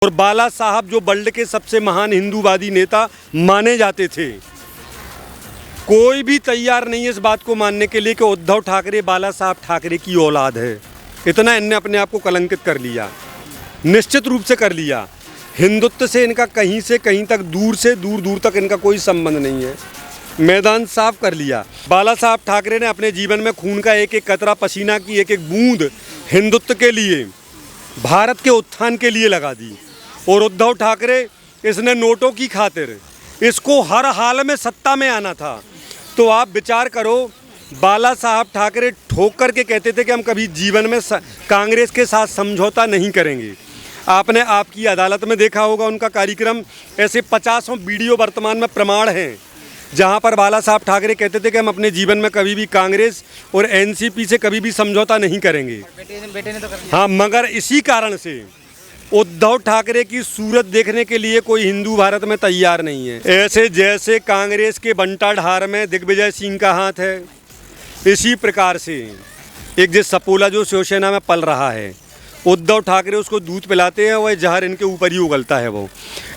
और बाला साहब जो वर्ल्ड के सबसे महान हिंदूवादी नेता माने जाते थे, कोई भी तैयार नहीं है इस बात को मानने के लिए कि उद्धव ठाकरे बाला साहब ठाकरे की औलाद है। इतना इनने अपने आप को कलंकित कर लिया, निश्चित रूप से कर लिया। हिंदुत्व से इनका कहीं से कहीं तक, दूर से दूर दूर तक इनका कोई संबंध नहीं है। मैदान साफ कर लिया। बाला साहब ठाकरे ने अपने जीवन में खून का एक एक कतरा, पसीना की एक एक बूंद हिंदुत्व के लिए, भारत के उत्थान के लिए लगा दी। और उद्धव ठाकरे, इसने नोटों की खातिर, इसको हर हाल में सत्ता में आना था। तो आप विचार करो, बाला साहब ठाकरे ठोक कर के कहते थे कि हम कभी जीवन में कांग्रेस के साथ समझौता नहीं करेंगे। आपने आपकी अदालत में देखा होगा उनका कार्यक्रम, ऐसे 50 वीडियो वर्तमान में प्रमाण हैं जहां पर बाला साहब ठाकरे कहते थे कि हम अपने जीवन में कभी भी कांग्रेस और एनसीपी से कभी भी समझौता नहीं करेंगे। बेटे ने तो कर दिया। हाँ, मगर इसी कारण से उद्धव ठाकरे की सूरत देखने के लिए कोई हिंदू भारत में तैयार नहीं है। ऐसे जैसे कांग्रेस के बंटा ढार में दिग्विजय सिंह का हाथ है, इसी प्रकार से एक जो सपोला जो शिवसेना में पल रहा है, उद्धव ठाकरे उसको दूध पिलाते हैं, वह जहर इनके ऊपर ही उगलता है। वो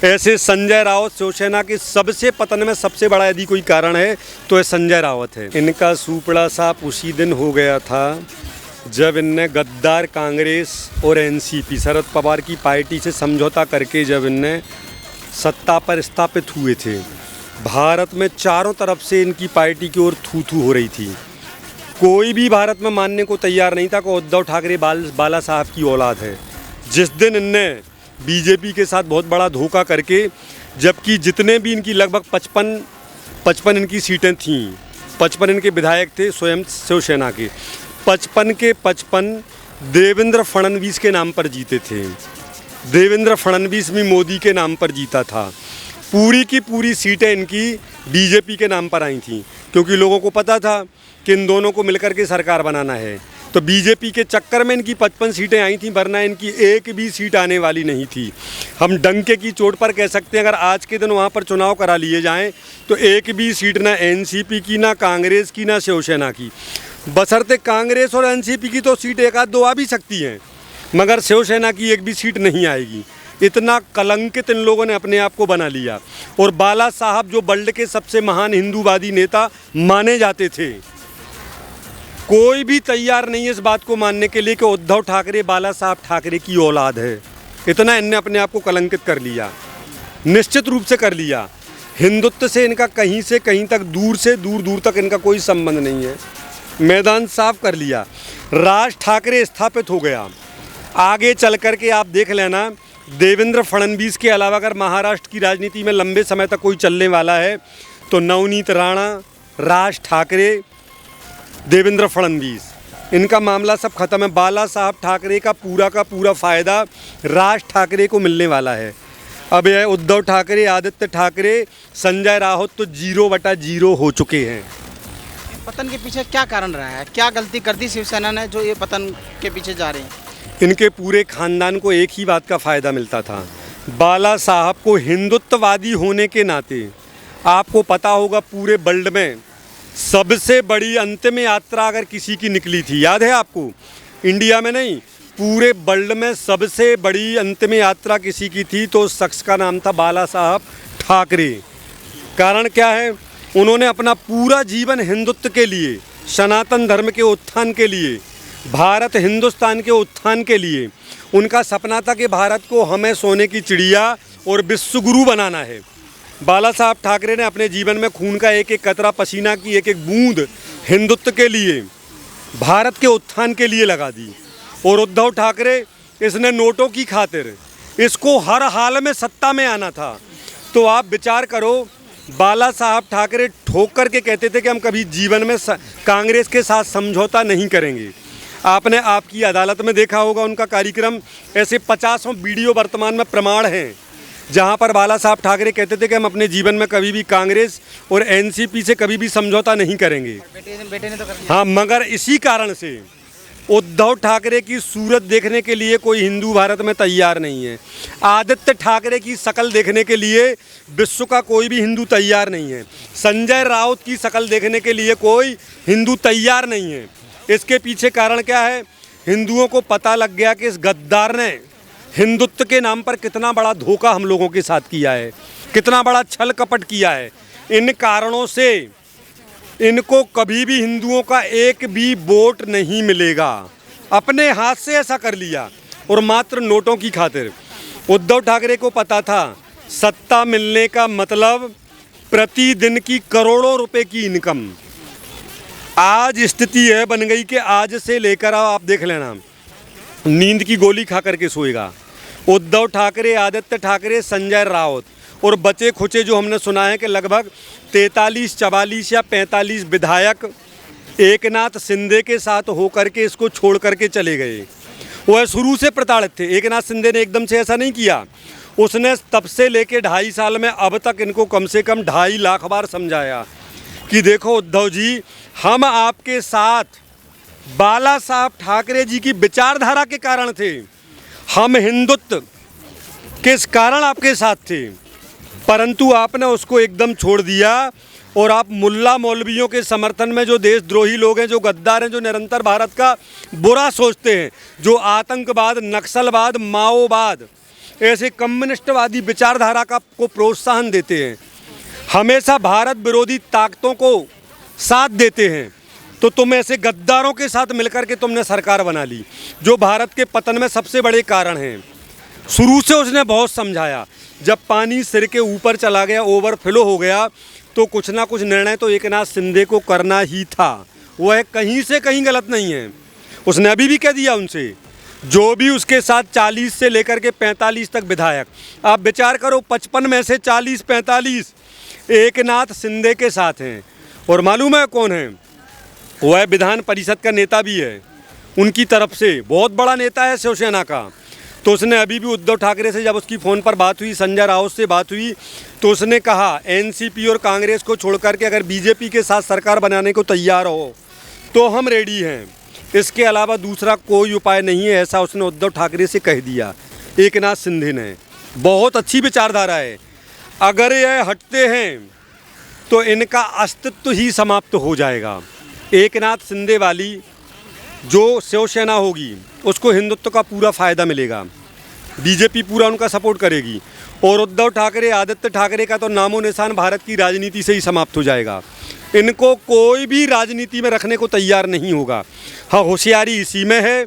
ऐसे संजय राउत शिवसेना के सबसे पतन में सबसे बड़ा यदि कोई कारण है तो यह संजय राउत है। इनका सुपड़ा साफ उसी दिन हो गया था जब इनने गद्दार कांग्रेस और एनसीपी, शरद पवार की पार्टी से समझौता करके जब इनने सत्ता पर स्थापित हुए थे। भारत में चारों तरफ से इनकी पार्टी की ओर थू थू हो रही थी। कोई भी भारत में मानने को तैयार नहीं था कि उद्धव ठाकरे बाला साहब की औलाद है। जिस दिन इनने बीजेपी के साथ बहुत बड़ा धोखा करके, जबकि जितने भी इनकी लगभग 55 इनकी सीटें थीं, 55 इनके विधायक थे स्वयं शिवसेना के, 55 के 55 देवेंद्र फडणवीस के नाम पर जीते थे। देवेंद्र फडणवीस भी मोदी के नाम पर जीता था। पूरी की पूरी सीटें इनकी बीजेपी के नाम पर आई थी, क्योंकि लोगों को पता था कि इन दोनों को मिलकर के सरकार बनाना है। तो बीजेपी के चक्कर में इनकी 55 सीटें आई थीं, वरना इनकी एक भी सीट आने वाली नहीं थी। हम डंके की चोट पर कह सकते हैं, अगर आज के दिन वहाँ पर चुनाव करा लिए जाएं तो एक भी सीट ना एनसीपी की, ना कांग्रेस की, ना शिवसेना की। बशर्ते कांग्रेस और एनसीपी की तो सीट एक आध दो आ भी सकती हैं, मगर शिवसेना की एक भी सीट नहीं आएगी। इतना कलंकित इन लोगों ने अपने आप को बना लिया। और बाला साहब जो वर्ल्ड के सबसे महान हिंदूवादी नेता माने जाते थे, कोई भी तैयार नहीं है इस बात को मानने के लिए कि उद्धव ठाकरे बाला साहब ठाकरे की औलाद है। इतना इनने अपने आप को कलंकित कर लिया, निश्चित रूप से कर लिया। हिंदुत्व से इनका कहीं से कहीं तक, दूर से दूर दूर तक इनका कोई संबंध नहीं है। मैदान साफ कर लिया। राज ठाकरे स्थापित हो गया। आगे चल कर के आप देख लेना, देवेंद्र फडणवीस के अलावा अगर महाराष्ट्र की राजनीति में लंबे समय तक कोई चलने वाला है तो नवनीत राणा, राज ठाकरे, देवेंद्र फडणवीस, इनका मामला सब खत्म है। बाला साहब ठाकरे का पूरा फ़ायदा राज ठाकरे को मिलने वाला है। अब यह उद्धव ठाकरे, आदित्य ठाकरे, संजय राउत तो 0/0 हो चुके हैं। पतन के पीछे क्या कारण रहा है? क्या गलती कर दी शिवसेना ने जो ये पतन के पीछे जा रहे हैं? इनके पूरे खानदान को एक ही बात का फ़ायदा मिलता था। बाला साहब को हिंदुत्ववादी होने के नाते, आपको पता होगा पूरे वर्ल्ड में सबसे बड़ी अंतिम यात्रा अगर किसी की निकली थी, याद है आपको? इंडिया में नहीं, पूरे वर्ल्ड में सबसे बड़ी अंतिम यात्रा किसी की थी तो उस शख्स का नाम था बाला साहब ठाकरे। कारण क्या है? उन्होंने अपना पूरा जीवन हिंदुत्व के लिए, सनातन धर्म के उत्थान के लिए, भारत हिंदुस्तान के उत्थान के लिए, उनका सपना था कि भारत को हमें सोने की चिड़िया और विश्वगुरु बनाना है। बाला साहब ठाकरे ने अपने जीवन में खून का एक एक कतरा, पसीना की एक एक बूंद हिंदुत्व के लिए, भारत के उत्थान के लिए लगा दी। और उद्धव ठाकरे, इसने नोटों की खातिर, इसको हर हाल में सत्ता में आना था। तो आप विचार करो, बाला साहब ठाकरे ठोक कर के कहते थे कि हम कभी जीवन में कांग्रेस के साथ समझौता नहीं करेंगे। आपने आपकी अदालत में देखा होगा उनका कार्यक्रम, ऐसे 50 वीडियो वर्तमान में प्रमाण हैं जहां पर बाला साहब ठाकरे कहते थे कि हम अपने जीवन में कभी भी कांग्रेस और एनसीपी से कभी भी समझौता नहीं करेंगे। बेटे ने तो कर दिया। हाँ, मगर इसी कारण से उद्धव ठाकरे की सूरत देखने के लिए कोई हिंदू भारत में तैयार नहीं है। आदित्य ठाकरे की शक्ल देखने के लिए विश्व का कोई भी हिंदू तैयार नहीं है। संजय राउत की शक्ल देखने के लिए कोई हिंदू तैयार नहीं है। इसके पीछे कारण क्या है? हिंदुओं को पता लग गया कि इस गद्दार ने हिंदुत्व के नाम पर कितना बड़ा धोखा हम लोगों के साथ किया है, कितना बड़ा छल कपट किया है। इन कारणों से इनको कभी भी हिंदुओं का एक भी वोट नहीं मिलेगा। अपने हाथ से ऐसा कर लिया और मात्र नोटों की खातिर। उद्धव ठाकरे को पता था सत्ता मिलने का मतलब प्रतिदिन की करोड़ों रुपए की इनकम। आज स्थिति है बन गई कि आज से लेकर आप देख लेना, नींद की गोली खा करके सोएगा। उद्धव ठाकरे, आदित्य ठाकरे, संजय राउत और बचे खुचे जो हमने सुना है कि लगभग 43, 44 या 45 विधायक एकनाथ शिंदे के साथ होकर के इसको छोड़ करके चले गए। वह शुरू से प्रताड़ित थे। एकनाथ शिंदे ने एकदम से ऐसा नहीं किया। उसने तब से लेके 2.5 साल में अब तक इनको कम से कम 2.5 लाख बार समझाया कि देखो उद्धव जी, हम आपके साथ बाला साहब ठाकरे जी की विचारधारा के कारण थे, हम हिंदुत्व के कारण आपके साथ थे, परंतु आपने उसको एकदम छोड़ दिया और आप मुल्ला मौलवियों के समर्थन में जो देशद्रोही लोग हैं, जो गद्दार हैं, जो निरंतर भारत का बुरा सोचते हैं, जो आतंकवाद, नक्सलवाद, माओवाद, ऐसे कम्युनिस्टवादी विचारधारा का को प्रोत्साहन देते हैं, हमेशा भारत विरोधी ताकतों को साथ देते हैं, तो तुम ऐसे गद्दारों के साथ मिलकर के तुमने सरकार बना ली, जो भारत के पतन में सबसे बड़े कारण हैं। शुरू से उसने बहुत समझाया। जब पानी सिर के ऊपर चला गया, ओवरफ्लो हो गया, तो कुछ ना कुछ निर्णय तो एकनाथ शिंदे को करना ही था। वह कहीं से कहीं गलत नहीं है। उसने अभी भी कह दिया उनसे, जो भी उसके साथ 40 से लेकर के 45 तक विधायक, आप विचार करो 55 में से 40-45 एकनाथ शिंदे के साथ हैं। और मालूम है कौन है? वह विधान परिषद का नेता भी है, उनकी तरफ से बहुत बड़ा नेता है शिवसेना का। तो उसने अभी भी उद्धव ठाकरे से जब उसकी फ़ोन पर बात हुई, संजय राउत से बात हुई, तो उसने कहा एनसीपी और कांग्रेस को छोड़कर के अगर बीजेपी के साथ सरकार बनाने को तैयार हो तो हम रेडी हैं, इसके अलावा दूसरा कोई उपाय नहीं है, ऐसा उसने उद्धव ठाकरे से कह दिया एकनाथ शिंदे ने। बहुत अच्छी विचारधारा है। अगर यह हटते हैं तो इनका अस्तित्व ही समाप्त हो जाएगा। एकनाथ शिंदे वाली जो शिवसेना होगी उसको हिंदुत्व का पूरा फ़ायदा मिलेगा, बीजेपी पूरा उनका सपोर्ट करेगी, और उद्धव ठाकरे, आदित्य ठाकरे का तो नामो निशान भारत की राजनीति से ही समाप्त हो जाएगा। इनको कोई भी राजनीति में रखने को तैयार नहीं होगा। हाँ, होशियारी इसी में है।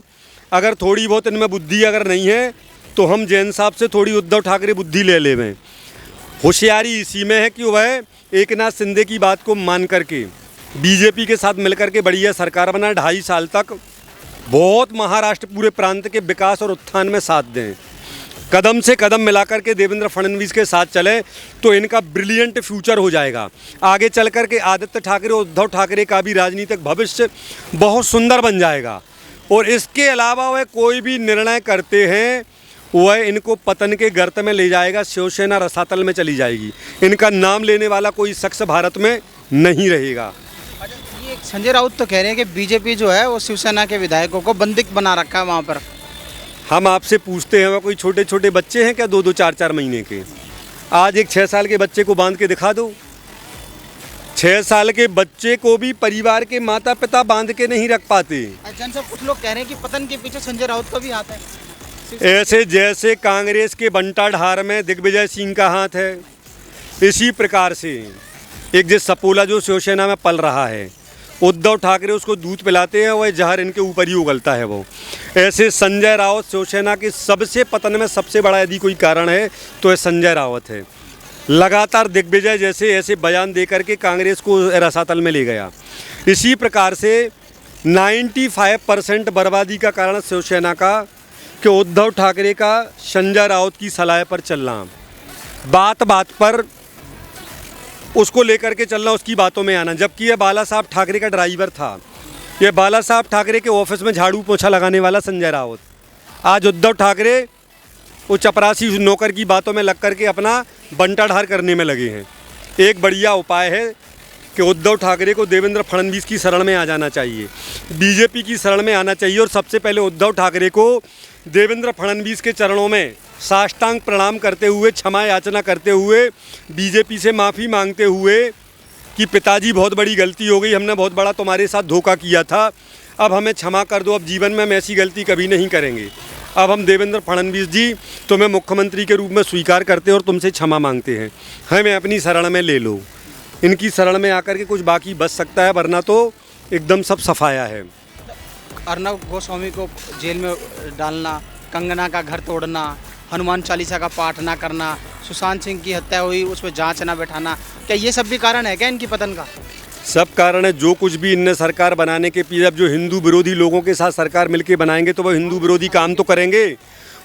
अगर थोड़ी बहुत इनमें बुद्धि अगर नहीं है तो हम जैन साहब से थोड़ी उद्धव ठाकरे बुद्धि ले लेवें। होशियारी इसी में है कि वह एकनाथ शिंदे की बात को मान करके बीजेपी के साथ मिलकर के बढ़िया सरकार बनाए, 2.5 साल तक बहुत महाराष्ट्र पूरे प्रांत के विकास और उत्थान में साथ दें, कदम से कदम मिलाकर के देवेंद्र फडणवीस के साथ चले, तो इनका ब्रिलियंट फ्यूचर हो जाएगा। आगे चल कर के आदित्य ठाकरे, उद्धव ठाकरे का भी राजनीतिक भविष्य बहुत सुंदर बन जाएगा। और इसके अलावा वह कोई भी निर्णय करते हैं वह इनको पतन के गर्त में ले जाएगा, शिवसेना रसातल में चली जाएगी, इनका नाम लेने वाला कोई शख्स भारत में नहीं रहेगा। ये संजय राउत तो कह रहे हैं कि बीजेपी जो है वो शिवसेना के विधायकों को बंदिक बना रखा है वहाँ पर। हम आपसे पूछते हैं, वह कोई छोटे छोटे बच्चे हैं क्या 2-2, 4-4 महीने के? आज एक 6 साल के बच्चे को बांध के दिखा दो। 6 साल के बच्चे को भी परिवार के माता पिता बांध के नहीं रख पाते। जन सब कुछ लोग कह रहे हैं कि पतन के पीछे संजय राउत का भी हाथ है। ऐसे जैसे कांग्रेस के बंटा ढार में दिग्विजय सिंह का हाथ है, इसी प्रकार से एक जिस सपोला जो शिवसेना में पल रहा है, उद्धव ठाकरे उसको दूध पिलाते हैं, वह जहर इनके ऊपर ही उगलता है। वो ऐसे संजय राउत शिवसेना के सबसे पतन में सबसे बड़ा यदि कोई कारण है तो यह संजय राउत है। लगातार दिग्विजय जैसे ऐसे बयान दे करके कांग्रेस को रसातल में ले गया। इसी प्रकार से 95% बर्बादी का कारण शिवसेना का कि उद्धव ठाकरे का संजय राउत की सलाह पर चलना, बात बात पर उसको लेकर के चलना, उसकी बातों में आना। जबकि यह बाला साहब ठाकरे का ड्राइवर था, यह बाला साहब ठाकरे के ऑफिस में झाड़ू पोछा लगाने वाला संजय राउत आज उद्धव ठाकरे वो चपरासी नौकर की बातों में लग करके अपना बंटाढार करने में लगे हैं। एक बढ़िया उपाय है कि उद्धव ठाकरे को देवेंद्र फडणवीस की शरण में आ जाना चाहिए, बीजेपी की शरण में आना चाहिए, और सबसे पहले उद्धव ठाकरे को देवेंद्र फडणवीस के चरणों में साष्टांग प्रणाम करते हुए, क्षमा याचना करते हुए, बीजेपी से माफ़ी मांगते हुए कि पिताजी बहुत बड़ी गलती हो गई, हमने बहुत बड़ा तुम्हारे साथ धोखा किया था, अब हमें क्षमा कर दो, अब जीवन में हम ऐसी गलती कभी नहीं करेंगे। अब हम देवेंद्र फडणवीस जी तुम्हें मुख्यमंत्री के रूप में स्वीकार करते हैं और तुमसे क्षमा मांगते हैं, हमें अपनी शरण में ले लो। इनकी शरण में आकर के कुछ बाकी बच सकता है, वरना तो एकदम सब सफाया है। अर्नब गोस्वामी को जेल में डालना, कंगना का घर तोड़ना, हनुमान चालीसा का पाठ ना करना, सुशांत सिंह की हत्या हुई उस पर जांच ना बैठाना, क्या ये सब भी कारण है क्या इनकी पतन का? सब कारण है। जो कुछ भी इनने सरकार बनाने के पीछे, अब जो हिंदू विरोधी लोगों के साथ सरकार मिलके बनाएंगे तो वो हिंदू विरोधी काम तो करेंगे।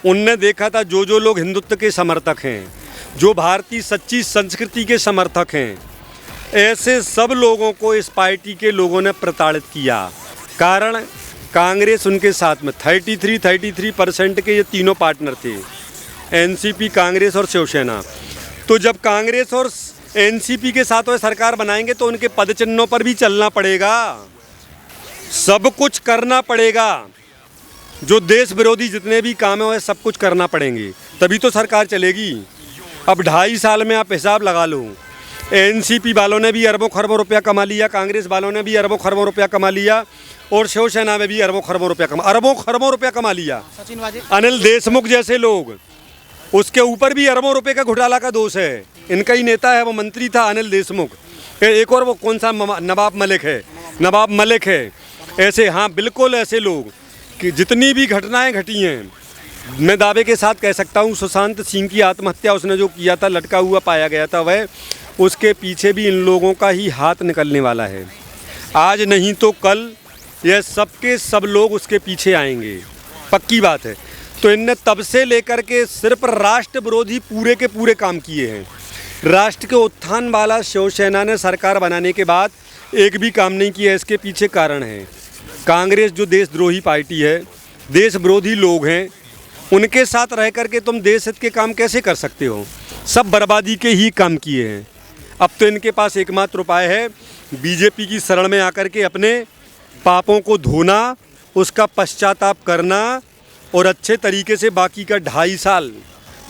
उनने देखा था जो लोग हिंदुत्व के समर्थक हैं, जो भारतीय सच्ची संस्कृति के समर्थक हैं, ऐसे सब लोगों को इस पार्टी के लोगों ने प्रताड़ित किया। कारण कांग्रेस उनके साथ में 33% के ये तीनों पार्टनर थे, एनसीपी, कांग्रेस और शिवसेना। तो जब कांग्रेस और एनसीपी के साथ वो सरकार बनाएंगे तो उनके पदचिन्हों पर भी चलना पड़ेगा, सब कुछ करना पड़ेगा। जो देश विरोधी जितने भी काम हैं सब कुछ करना पड़ेंगे, तभी तो सरकार चलेगी। अब 2.5 साल में आप हिसाब लगा लो, एनसीपी वालों ने भी अरबों खरबों रुपया कमा लिया, कांग्रेस वालों ने भी अरबों खरबों रुपया कमा लिया और शिवसेना में भी अरबों खरबों रुपया कमा लिया। सचिन वाजे, अनिल देशमुख जैसे लोग, उसके ऊपर भी अरबों रुपए का घोटाला का दोष है। इनका ही नेता है, वो मंत्री था अनिल देशमुख। एक और वो कौन सा नवाब मलिक है। ऐसे, हाँ बिल्कुल ऐसे लोग कि जितनी भी घटनाएं घटी हैं, मैं दावे के साथ कह सकता हूँ सुशांत सिंह की आत्महत्या उसने जो किया था, लटका हुआ पाया गया था, वह उसके पीछे भी इन लोगों का ही हाथ निकलने वाला है। आज नहीं तो कल यह सबके सब लोग उसके पीछे आएंगे, पक्की बात है। तो इनने तब से लेकर के सिर्फ राष्ट्र विरोधी पूरे के पूरे काम किए हैं। राष्ट्र के उत्थान वाला शिवसेना ने सरकार बनाने के बाद एक भी काम नहीं किया। इसके पीछे कारण है कांग्रेस, जो देशद्रोही पार्टी है, देश विरोधी लोग हैं, उनके साथ रह करके तुम देश हित के काम कैसे कर सकते हो? सब बर्बादी के ही काम किए हैं। अब तो इनके पास एकमात्र उपाय है बीजेपी की शरण में आकर के अपने पापों को धोना, उसका पश्चाताप करना और अच्छे तरीके से बाकी का 2.5 साल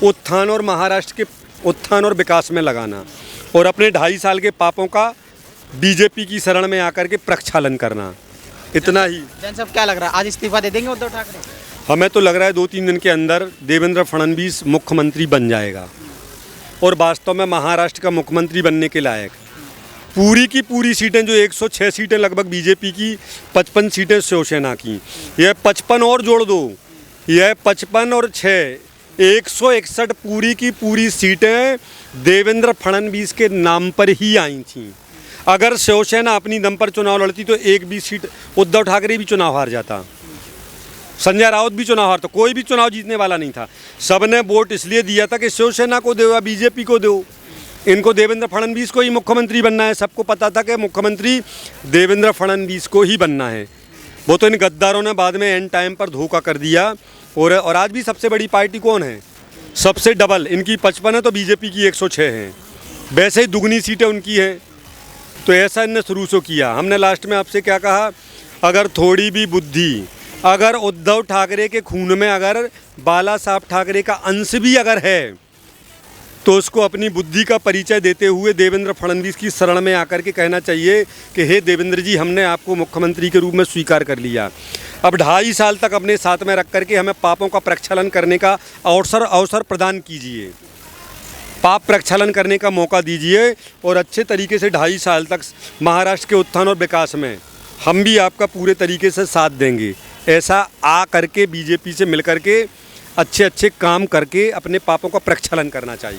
उत्थान और महाराष्ट्र के उत्थान और विकास में लगाना और अपने 2.5 साल के पापों का बीजेपी की शरण में आकर के प्रक्षालन करना, इतना ही। जैन साहब क्या लग रहा है, आज इस्तीफा दे देंगे उद्धव ठाकरे? हमें तो लग रहा है 2-3 दिन के अंदर देवेंद्र फडणवीस मुख्यमंत्री बन जाएगा और वास्तव में महाराष्ट्र का मुख्यमंत्री बनने के लायक। पूरी की पूरी सीटें, जो 106 सीटें लगभग बीजेपी की, 55 सीटें शिवसेना की, यह 55 और जोड़ दो, यह 55 और 6 161 पूरी की पूरी सीटें देवेंद्र फडणवीस के नाम पर ही आई थीं। अगर शिवसेना अपनी दम पर चुनाव लड़ती तो एक भी सीट उद्धव ठाकरे भी चुनाव हार जाता, संजय राउत भी चुनाव हारता, कोई भी चुनाव जीतने वाला नहीं था। सबने वोट इसलिए दिया था कि शिवसेना को दो या बीजेपी को दो, इनको देवेंद्र फडणवीस को ही मुख्यमंत्री बनना है। सबको पता था कि मुख्यमंत्री देवेंद्र फडणवीस को ही बनना है। वो तो इन गद्दारों ने बाद में एंड टाइम पर धोखा कर दिया। और आज भी सबसे बड़ी पार्टी कौन है? सबसे डबल इनकी 55 है तो बीजेपी की 106 हैं, वैसे ही दुगनी सीटें उनकी हैं। तो ऐसा इनने शुरू से किया। हमने लास्ट में आपसे क्या कहा, अगर थोड़ी भी बुद्धि, अगर उद्धव ठाकरे के खून में अगर बाला साहब ठाकरे का अंश भी अगर है, तो उसको अपनी बुद्धि का परिचय देते हुए देवेंद्र फडणवीस की शरण में आकर के कहना चाहिए कि हे देवेंद्र जी, हमने आपको मुख्यमंत्री के रूप में स्वीकार कर लिया। अब 2.5 साल तक अपने साथ में रख करके हमें पापों का प्रक्षालन करने का अवसर प्रदान कीजिए, पाप प्रक्षालन करने का मौका दीजिए और अच्छे तरीके से 2.5 साल तक महाराष्ट्र के उत्थान और विकास में हम भी आपका पूरे तरीके से साथ देंगे। ऐसा आ करके बीजेपी से मिल करके अच्छे काम करके अपने पापों का प्रक्षालन करना चाहिए।